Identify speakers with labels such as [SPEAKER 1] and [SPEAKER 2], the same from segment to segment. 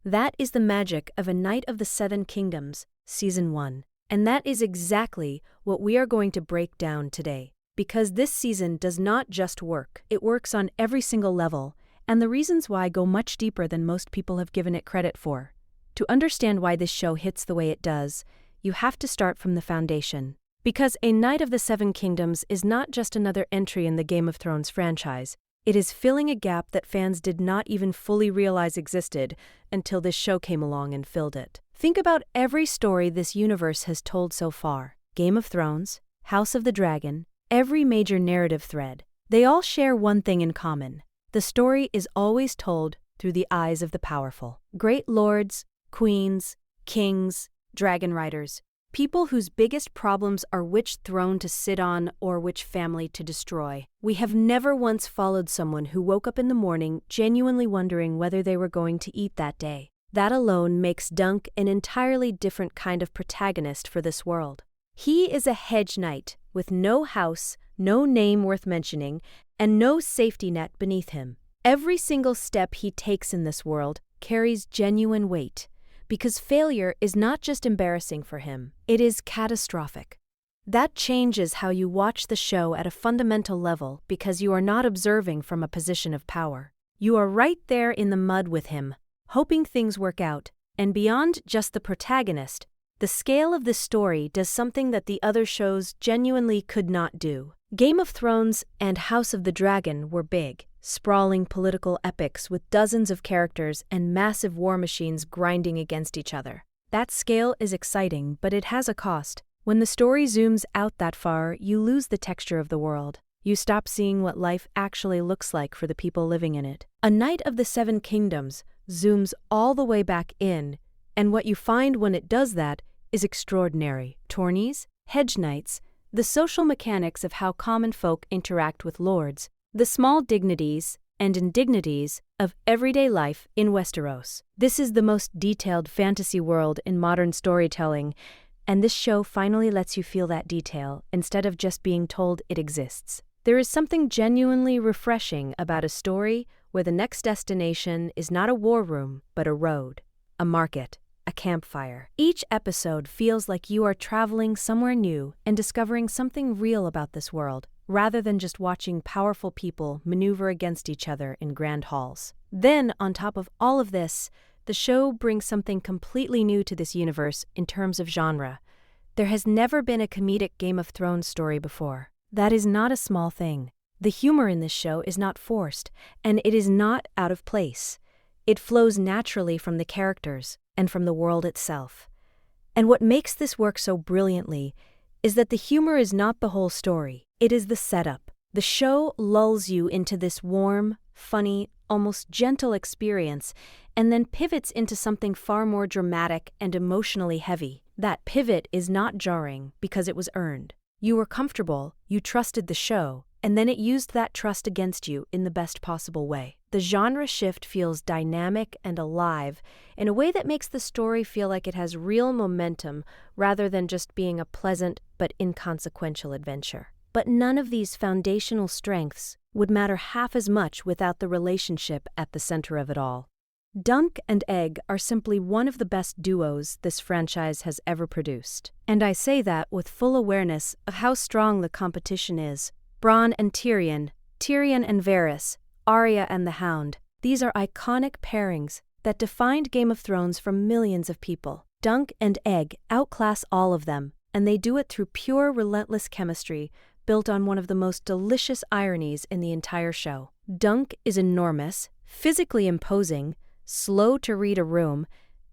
[SPEAKER 1] That is the magic of A Knight of the Seven Kingdoms, Season 1. And that is exactly what we are going to break down today. Because this season does not just work, it works on every single level, and the reasons why go much deeper than most people have given it credit for. To understand why this show hits the way it does, you have to start from the foundation. Because A Knight of the Seven Kingdoms is not just another entry in the Game of Thrones franchise, it is filling a gap that fans did not even fully realize existed until this show came along and filled it. Think about every story this universe has told so far. Game of Thrones, House of the Dragon, every major narrative thread. They all share one thing in common. The story is always told through the eyes of the powerful. Great lords, queens, kings, dragon riders. People whose biggest problems are which throne to sit on or which family to destroy. We have never once followed someone who woke up in the morning genuinely wondering whether they were going to eat that day. That alone makes Dunk an entirely different kind of protagonist for this world. He is a hedge knight with no house, no name worth mentioning, and no safety net beneath him. Every single step he takes in this world carries genuine weight. Because failure is not just embarrassing for him, it is catastrophic. That changes how you watch the show at a fundamental level because you are not observing from a position of power. You are right there in the mud with him, hoping things work out, and beyond just the protagonist, the scale of this story does something that the other shows genuinely could not do. Game of Thrones and House of the Dragon were big, sprawling political epics with dozens of characters and massive war machines grinding against each other. That scale is exciting, but it has a cost. When the story zooms out that far, you lose the texture of the world. You stop seeing what life actually looks like for the people living in it. A Knight of the Seven Kingdoms zooms all the way back in, and what you find when it does that is extraordinary. Tourneys, hedge knights, the social mechanics of how common folk interact with lords, the small dignities and indignities of everyday life in Westeros. This is the most detailed fantasy world in modern storytelling, and this show finally lets you feel that detail instead of just being told it exists. There is something genuinely refreshing about a story where the next destination is not a war room, but a road, a market, a campfire. Each episode feels like you are traveling somewhere new and discovering something real about this world, rather than just watching powerful people maneuver against each other in grand halls. Then, on top of all of this, the show brings something completely new to this universe in terms of genre. There has never been a comedic Game of Thrones story before. That is not a small thing. The humor in this show is not forced, and it is not out of place. It flows naturally from the characters and from the world itself. And what makes this work so brilliantly is that the humor is not the whole story. It is the setup. The show lulls you into this warm, funny, almost gentle experience, and then pivots into something far more dramatic and emotionally heavy. That pivot is not jarring because it was earned. You were comfortable, you trusted the show, and then it used that trust against you in the best possible way. The genre shift feels dynamic and alive in a way that makes the story feel like it has real momentum rather than just being a pleasant but inconsequential adventure. But none of these foundational strengths would matter half as much without the relationship at the center of it all. Dunk and Egg are simply one of the best duos this franchise has ever produced. And I say that with full awareness of how strong the competition is. Bronn and Tyrion, Tyrion and Varys, Arya and the Hound. These are iconic pairings that defined Game of Thrones for millions of people. Dunk and Egg outclass all of them, and they do it through pure, relentless chemistry built on one of the most delicious ironies in the entire show. Dunk is enormous, physically imposing, slow to read a room,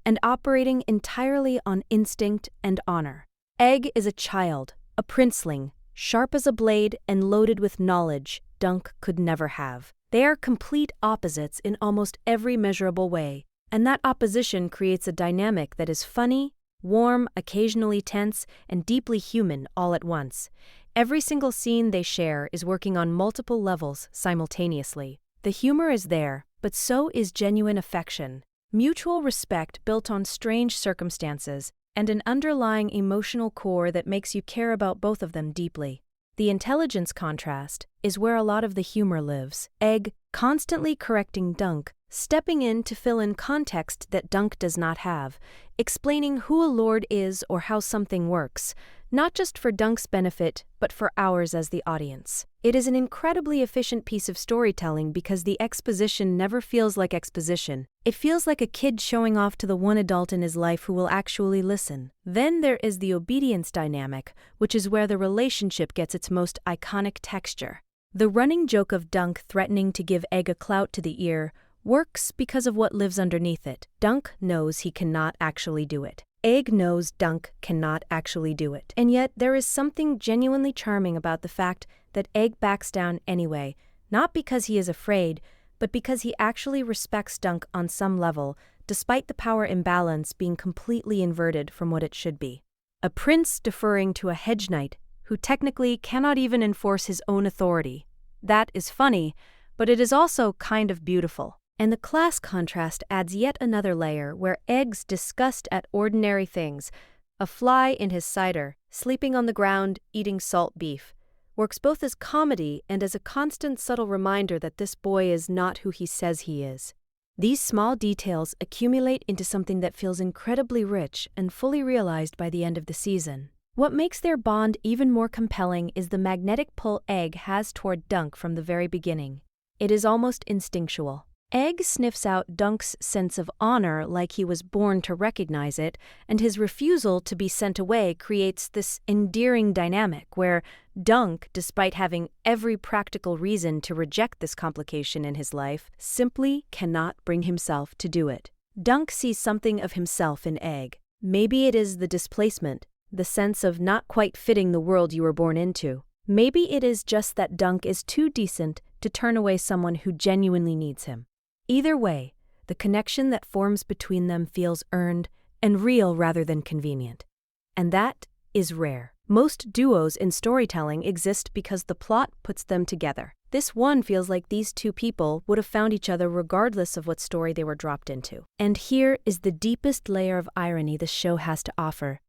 [SPEAKER 1] and operating entirely on instinct and honor. Egg is a child, a princeling, sharp as a blade and loaded with knowledge Dunk could never have. They are complete opposites in almost every measurable way, and that opposition creates a dynamic that is funny, warm, occasionally tense, and deeply human all at once. Every single scene they share is working on multiple levels simultaneously. The humor is there, but so is genuine affection, mutual respect built on strange circumstances, and an underlying emotional core that makes you care about both of them deeply. The intelligence contrast is where a lot of the humor lives. Egg constantly correcting Dunk, stepping in to fill in context that Dunk does not have, explaining who a lord is or how something works, not just for Dunk's benefit, but for ours as the audience. It is an incredibly efficient piece of storytelling because the exposition never feels like exposition. It feels like a kid showing off to the one adult in his life who will actually listen. Then there is the obedience dynamic, which is where the relationship gets its most iconic texture. The running joke of Dunk threatening to give Egg a clout to the ear works because of what lives underneath it. Dunk knows he cannot actually do it. Egg knows Dunk cannot actually do it. And yet there is something genuinely charming about the fact that Egg backs down anyway, not because he is afraid, but because he actually respects Dunk on some level, despite the power imbalance being completely inverted from what it should be. A prince deferring to a hedge knight who technically cannot even enforce his own authority. That is funny, but it is also kind of beautiful. And the class contrast adds yet another layer where Egg's disgust at ordinary things, a fly in his cider, sleeping on the ground, eating salt beef, works both as comedy and as a constant subtle reminder that this boy is not who he says he is. These small details accumulate into something that feels incredibly rich and fully realized by the end of the season. What makes their bond even more compelling is the magnetic pull Egg has toward Dunk from the very beginning. It is almost instinctual. Egg sniffs out Dunk's sense of honor like he was born to recognize it, and his refusal to be sent away creates this endearing dynamic where Dunk, despite having every practical reason to reject this complication in his life, simply cannot bring himself to do it. Dunk sees something of himself in Egg. Maybe it is the displacement, the sense of not quite fitting the world you were born into. Maybe it is just that Dunk is too decent to turn away someone who genuinely needs him. Either way, the connection that forms between them feels earned and real rather than convenient. And that is rare. Most duos in storytelling exist because the plot puts them together. This one feels like these two people would have found each other regardless of what story they were dropped into. And here is the deepest layer of irony the show has to offer.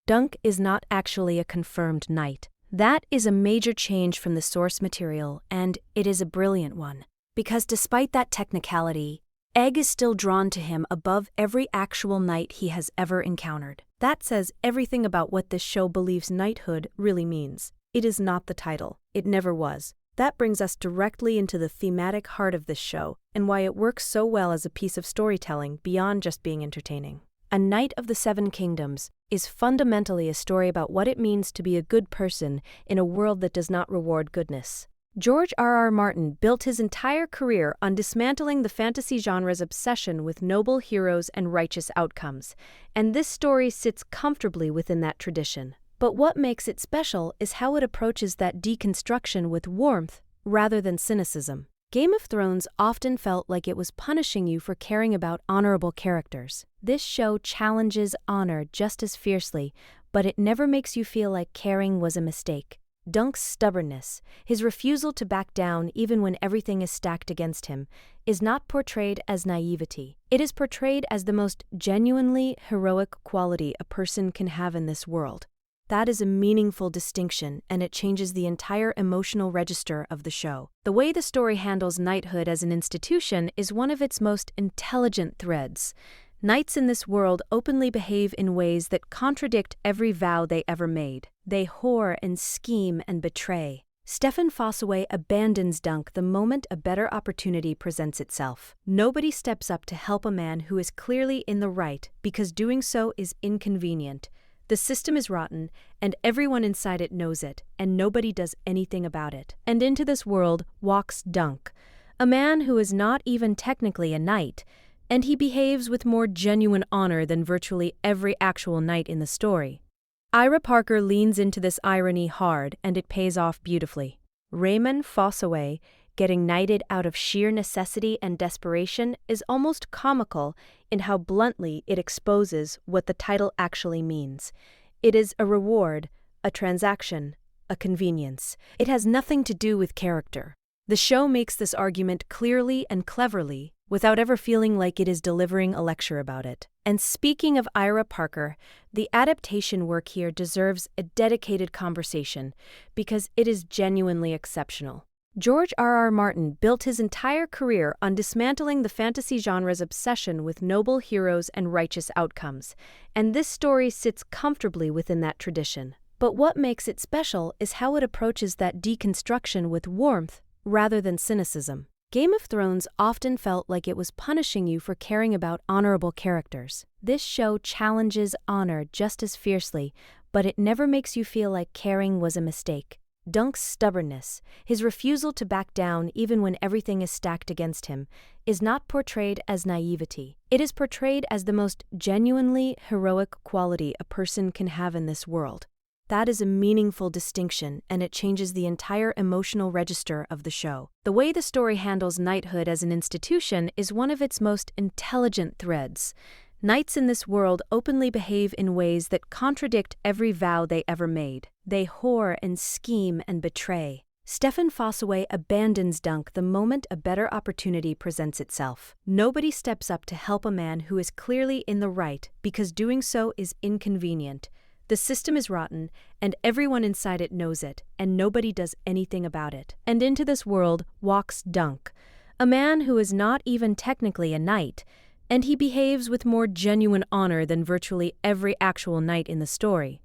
[SPEAKER 1] Dunk is not actually a confirmed knight. That is a major change from the source material, and it is a brilliant one. Because despite that technicality, Egg is still drawn to him above every actual knight he has ever encountered. That says everything about what this show believes knighthood really means. It is not the title. It never was. That brings us directly into the thematic heart of this show and why it works so well as a piece of storytelling beyond just being entertaining. A Knight of the Seven Kingdoms is fundamentally a story about what it means to be a good person in a world that does not reward goodness. George R.R. Martin built his entire career on dismantling the fantasy genre's obsession with noble heroes and righteous outcomes, and this story sits comfortably within that tradition. But what makes it special is how it approaches that deconstruction with warmth rather than cynicism. Game of Thrones often felt like it was punishing you for caring about honorable characters. This show challenges honor just as fiercely, but it never makes you feel like caring was a mistake. Dunk's stubbornness, his refusal to back down even when everything is stacked against him, is not portrayed as naivety. It is portrayed as the most genuinely heroic quality a person can have in this world. That is a meaningful distinction, and it changes the entire emotional register of the show. The way the story handles knighthood as an institution is one of its most intelligent threads. Knights in this world openly behave in ways that contradict every vow they ever made. They whore and scheme and betray. Stefan Fossaway abandons Dunk the moment a better opportunity presents itself. Nobody steps up to help a man who is clearly in the right because doing so is inconvenient. The system is rotten, and everyone inside it knows it, and nobody does anything about it. And into this world walks Dunk, a man who is not even technically a knight, and he behaves with more genuine honor than virtually every actual knight in the story. Ira Parker leans into this irony hard, and it pays off beautifully. Raymond Fossaway, getting knighted out of sheer necessity and desperation, is almost comical in how bluntly it exposes what the title actually means. It is a reward, a transaction, a convenience. It has nothing to do with character. The show makes this argument clearly and cleverly, without ever feeling like it is delivering a lecture about it. And speaking of Ira Parker, the adaptation work here deserves a dedicated conversation because it is genuinely exceptional. George R. R. Martin built his entire career on dismantling the fantasy genre's obsession with noble heroes and righteous outcomes, and this story sits comfortably within that tradition. But what makes it special is how it approaches that deconstruction with warmth rather than cynicism. Game of Thrones often felt like it was punishing you for caring about honorable characters. This show challenges honor just as fiercely, but it never makes you feel like caring was a mistake. Dunk's stubbornness, his refusal to back down even when everything is stacked against him, is not portrayed as naivety. It is portrayed as the most genuinely heroic quality a person can have in this world. That is a meaningful distinction, and it changes the entire emotional register of the show. The way the story handles knighthood as an institution is one of its most intelligent threads. Knights in this world openly behave in ways that contradict every vow they ever made. They whore and scheme and betray. Stefan Fossaway abandons Dunk the moment a better opportunity presents itself. Nobody steps up to help a man who is clearly in the right because doing so is inconvenient. The system is rotten, and everyone inside it knows it, and nobody does anything about it. And into this world walks Dunk, a man who is not even technically a knight, and he behaves with more genuine honor than virtually every actual knight in the story.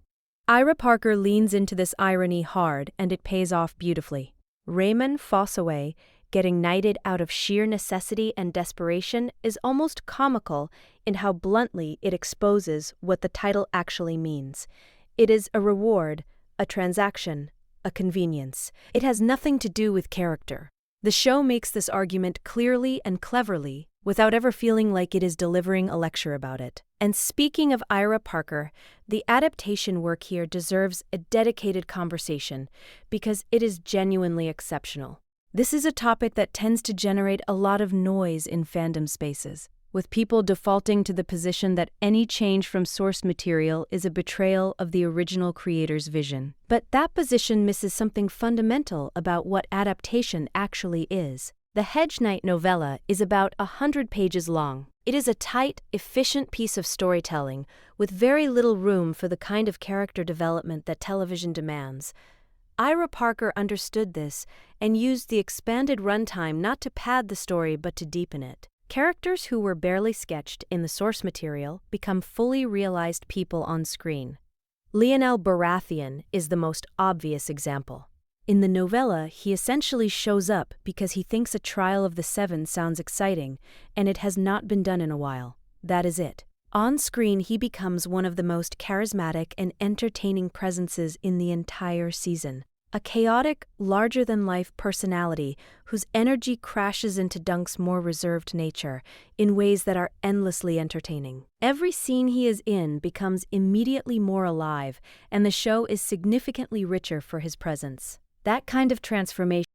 [SPEAKER 1] Ira Parker leans into this irony hard, and it pays off beautifully. Raymond Fossaway, getting knighted out of sheer necessity and desperation, is almost comical in how bluntly it exposes what the title actually means. It is a reward, a transaction, a convenience. It has nothing to do with character. The show makes this argument clearly and cleverly, without ever feeling like it is delivering a lecture about it. And speaking of Ira Parker, the adaptation work here deserves a dedicated conversation because it is genuinely exceptional. This is a topic that tends to generate a lot of noise in fandom spaces, with people defaulting to the position that any change from source material is a betrayal of the original creator's vision. But that position misses something fundamental about what adaptation actually is. The Hedge Knight novella is about 100 pages long. It is a tight, efficient piece of storytelling with very little room for the kind of character development that television demands. Ira Parker understood this and used the expanded runtime not to pad the story but to deepen it. Characters who were barely sketched in the source material become fully realized people on screen. Lionel Baratheon is the most obvious example. In the novella, he essentially shows up because he thinks a trial of the Seven sounds exciting, and it has not been done in a while. That is it. On screen, he becomes one of the most charismatic and entertaining presences in the entire season. A chaotic, larger-than-life personality whose energy crashes into Dunk's more reserved nature in ways that are endlessly entertaining. Every scene he is in becomes immediately more alive, and the show is significantly richer for his presence. That kind of transformation